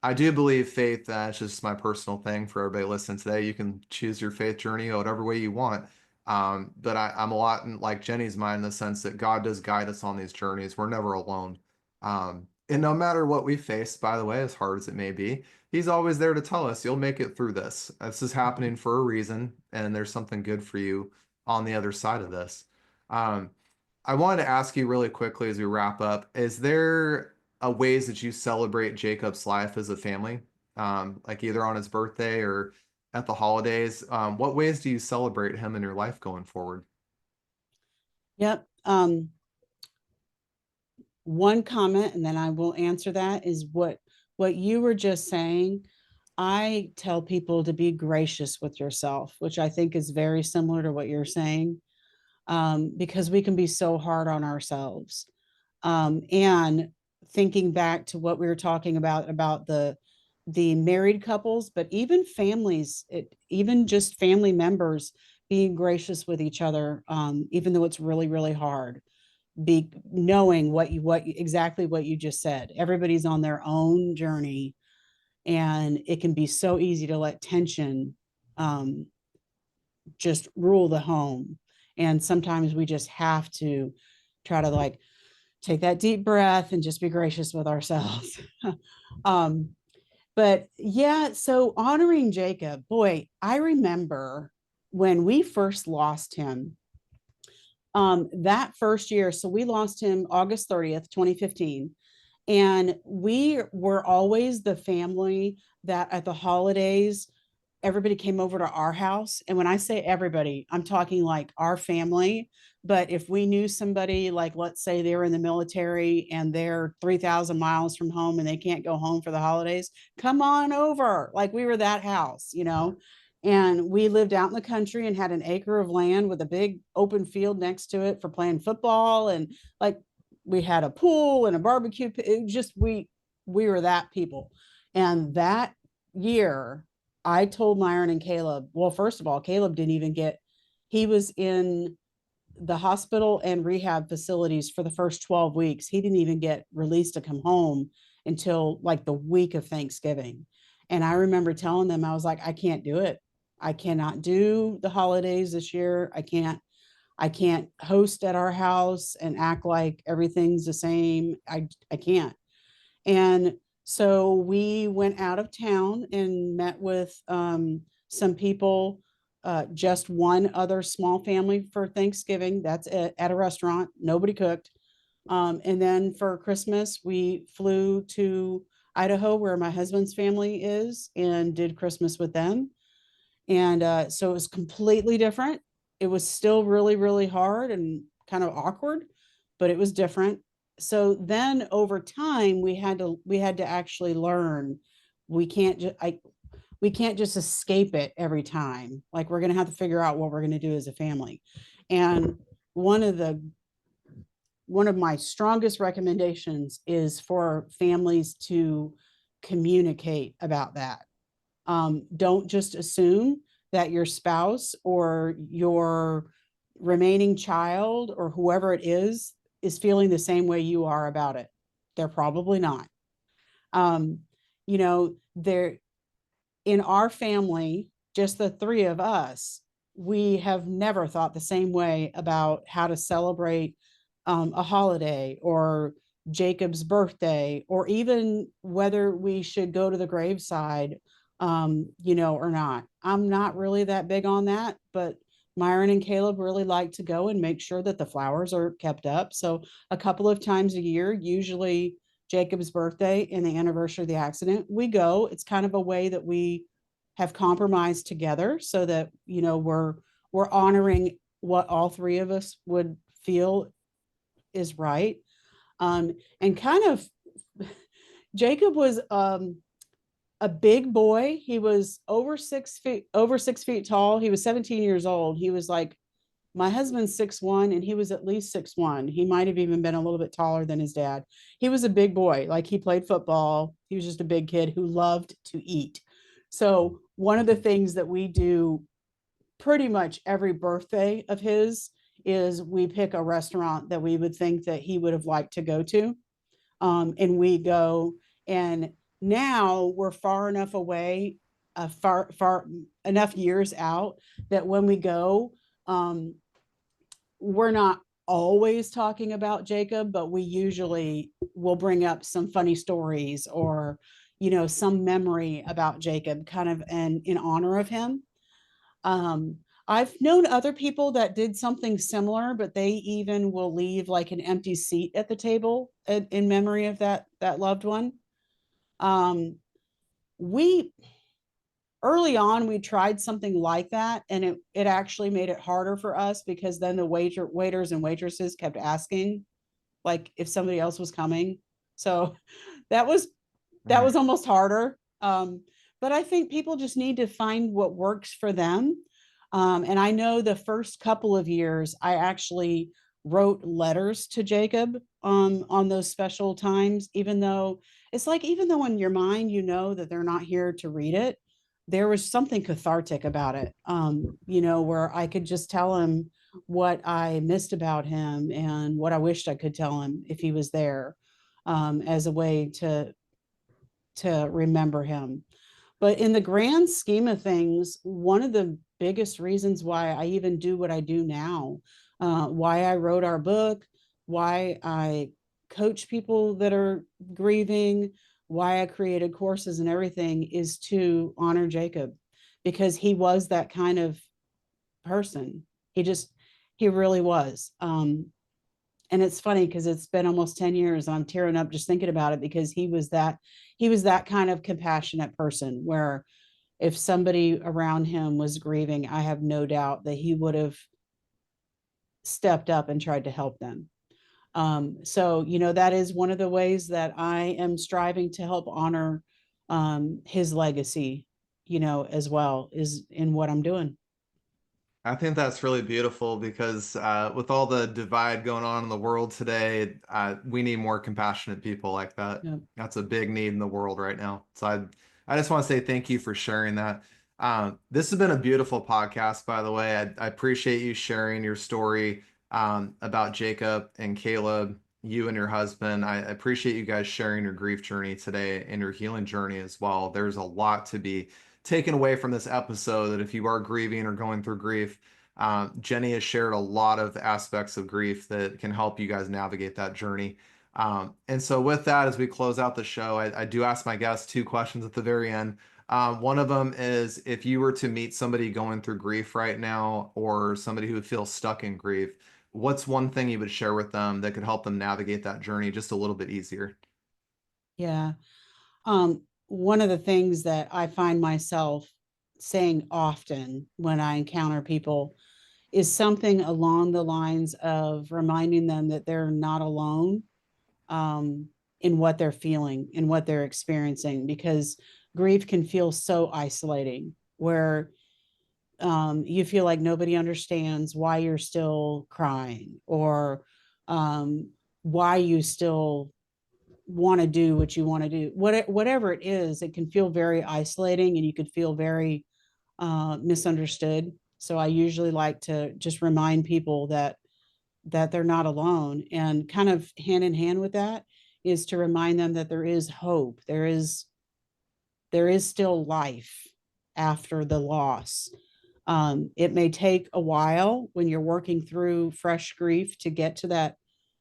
I do believe faith, that's just my personal thing for everybody listening today. You can choose your faith journey whatever way you want. But I'm a lot like Jenny's mind in the sense that God does guide us on these journeys. We're never alone. And no matter what we face, by the way, as hard as it may be, He's always there to tell us, you'll make it through this. This is Mhm. happening for a reason, and there's something good for you on the other side of this. Um, I wanted to ask you really quickly as we wrap up, is there a ways that you celebrate Jacob's life as a family? Like either on his birthday or at the holidays? What ways do you celebrate him in your life going forward? Yep. One comment, and then I will answer that, is what you were just saying. I tell people to be gracious with yourself, which I think is very similar to what you're saying, because we can be so hard on ourselves. And thinking back to what we were talking about the married couples, but even families, even just family members being gracious with each other, even though it's really, really hard. Be knowing exactly what you just said. Everybody's on their own journey, and it can be so easy to let tension um, just rule the home. And sometimes we just have to try to like take that deep breath and just be gracious with ourselves. um, but yeah, so honoring Jacob, boy, I remember when we first lost him, that first year. So we lost him August 30th, 2015. And we were always the family that at the holidays, everybody came over to our house. And when I say everybody, I'm talking like our family. But if we knew somebody, like let's say they were in the military and they're 3,000 miles from home and they can't go home for the holidays, come on over. Like we were that house, you know. And we lived out in the country and had an acre of land with a big open field next to it for playing football. And like we had a pool and a barbecue. It just we were that people. And that year, I told Myron and Caleb, well, first of all, Caleb didn't even get, he was in the hospital and rehab facilities for the first 12 weeks. He didn't even get released to come home until like the week of Thanksgiving. And I remember telling them, I was like, I can't do it. I cannot do the holidays this year. I can't host at our house and act like everything's the same. I can't. And so we went out of town and met with some people, just one other small family for Thanksgiving. That's it, at a restaurant. Nobody cooked. And then for Christmas, we flew to Idaho, where my husband's family is, and did Christmas with them. And so it was completely different. It was still really, really hard and kind of awkward, but it was different. So then over time, we had to actually learn. We can't just I we can't just escape it every time. Like we're gonna have to figure out what we're gonna do as a family. And one of the one of my strongest recommendations is for families to communicate about that. Don't just assume that your spouse or your remaining child or whoever it is feeling the same way you are about it. They're probably not. Um, they're in our family, just the three of us, we have never thought the same way about how to celebrate a holiday or Jacob's birthday, or even whether we should go to the graveside, or not. I'm not really that big on that, but Myron and Caleb really like to go and make sure that the flowers are kept up. So a couple of times a year, usually Jacob's birthday and the anniversary of the accident, we go. It's kind of a way that we have compromised together so that, we're honoring what all three of us would feel is right. And kind of Jacob was a big boy. He was over 6 feet tall. He was 17 years old. He was like, my husband's 6'1", and he was at least 6'1". He might have even been a little bit taller than his dad. He was a big boy. Like he played football. He was just a big kid who loved to eat. So one of the things that we do pretty much every birthday of his is we pick a restaurant that we would think that he would have liked to go to. And we go, and now we're far enough away, far enough years out that when we go, we're not always talking about Jacob, but we usually will bring up some funny stories or, some memory about Jacob kind of in honor of him. Um, I've known other people that did something similar, but they even will leave like an empty seat at the table in memory of that loved one. Um, we Early on we tried something like that, and it actually made it harder for us because then the waiters and waitresses kept asking like if somebody else was coming. So that was that Mm. was almost harder. But I think people just need to find what works for them. And I know the first couple of years, I actually wrote letters to Jacob on those special times, even though it's like, even though in your mind, that they're not here to read it, there was something cathartic about it, where I could just tell him what I missed about him and what I wished I could tell him if he was there, as a way to remember him. But in the grand scheme of things, one of the biggest reasons why I even do what I do now, why I wrote our book, why I coach people that are grieving, why I created courses and everything is to honor Jacob because he was that kind of person. He just, he really was. And it's funny because it's been almost 10 years and I'm tearing up just thinking about it because he was that kind of compassionate person where if somebody around him was grieving, I have no doubt that he would have stepped up and tried to help them. So, you know, that is one of the ways that I am striving to help honor his legacy, you know, as well, is in what I'm doing. I think that's really beautiful because with all the divide going on in the world today, we need more compassionate people like that. Yeah. That's a big need in the world right now. So I just want to say thank you for sharing that. This has been a beautiful podcast, by the way. I appreciate you sharing your story about Jacob and Caleb, you and your husband. I appreciate you guys sharing your grief journey today and your healing journey as well. There's a lot to be taken away from this episode that if you are grieving or going through grief, Jenny has shared a lot of aspects of grief that can help you guys navigate that journey. And so, with that, as we close out the show, I do ask my guests two questions at the very end. One of them is if you were to meet somebody going through grief right now or somebody who feels stuck in grief, what's one thing you would share with them that could help them navigate that journey just a little bit easier? Yeah. One of the things that I find myself saying often when I encounter people is something along the lines of reminding them that they're not alone um, in what they're feeling, in what they're experiencing, because grief can feel so isolating where you feel like nobody understands why you're still crying or um, why you still want to do what you want to do. Whatever it is, it can feel very isolating and you could feel very misunderstood. So I usually like to just remind people that they're not alone, and kind of hand in hand with that is to remind them that there is hope. There is still life after the loss. It may take a while when you're working through fresh grief to get to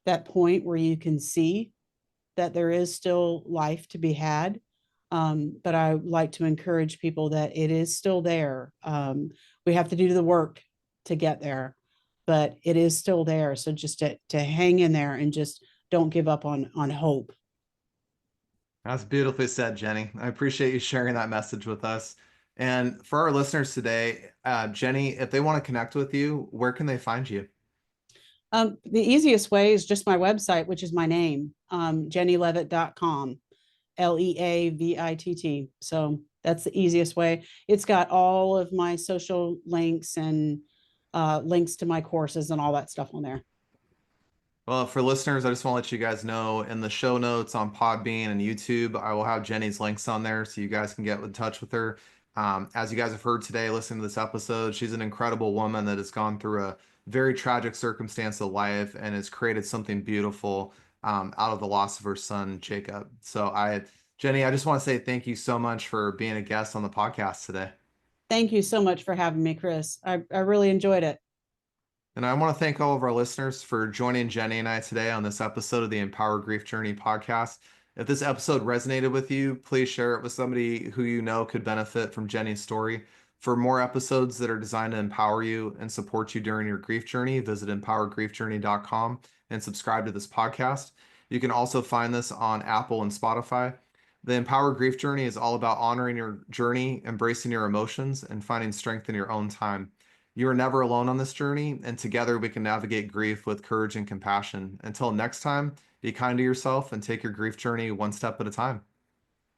that point where you can see that there is still life to be had. But I like to encourage people that it is still there. We have to do the work to get there, but it is still there. So just to hang in there and just don't give up on hope. That's beautifully said, Jenny. I appreciate you sharing that message with us. And for our listeners today, Jenny, if they want to connect with you, where can they find you? The easiest way is just my website, which is my name, jennyleavitt.com, Leavitt. So that's the easiest way. It's got all of my social links and links to my courses and all that stuff on there. Well, for listeners, I just want to let you guys know in the show notes on Podbean and YouTube, I will have Jenny's links on there so you guys can get in touch with her. As you guys have heard today, listening to this episode, she's an incredible woman that has gone through a very tragic circumstance of life and has created something beautiful out of the loss of her son, Jacob. Jenny, I just want to say thank you so much for being a guest on the podcast today. Thank you so much for having me, Chris. I really enjoyed it. And I want to thank all of our listeners for joining Jenny and I today on this episode of the Empower Grief Journey podcast. If this episode resonated with you, please share it with somebody who you know could benefit from Jenny's story. For more episodes that are designed to empower you and support you during your grief journey, visit empowergriefjourney.com and subscribe to this podcast. You can also find this on Apple and Spotify. The Empower Grief Journey is all about honoring your journey, embracing your emotions, and finding strength in your own time. You are never alone on this journey, and together we can navigate grief with courage and compassion. Until next time, be kind to yourself and take your grief journey one step at a time.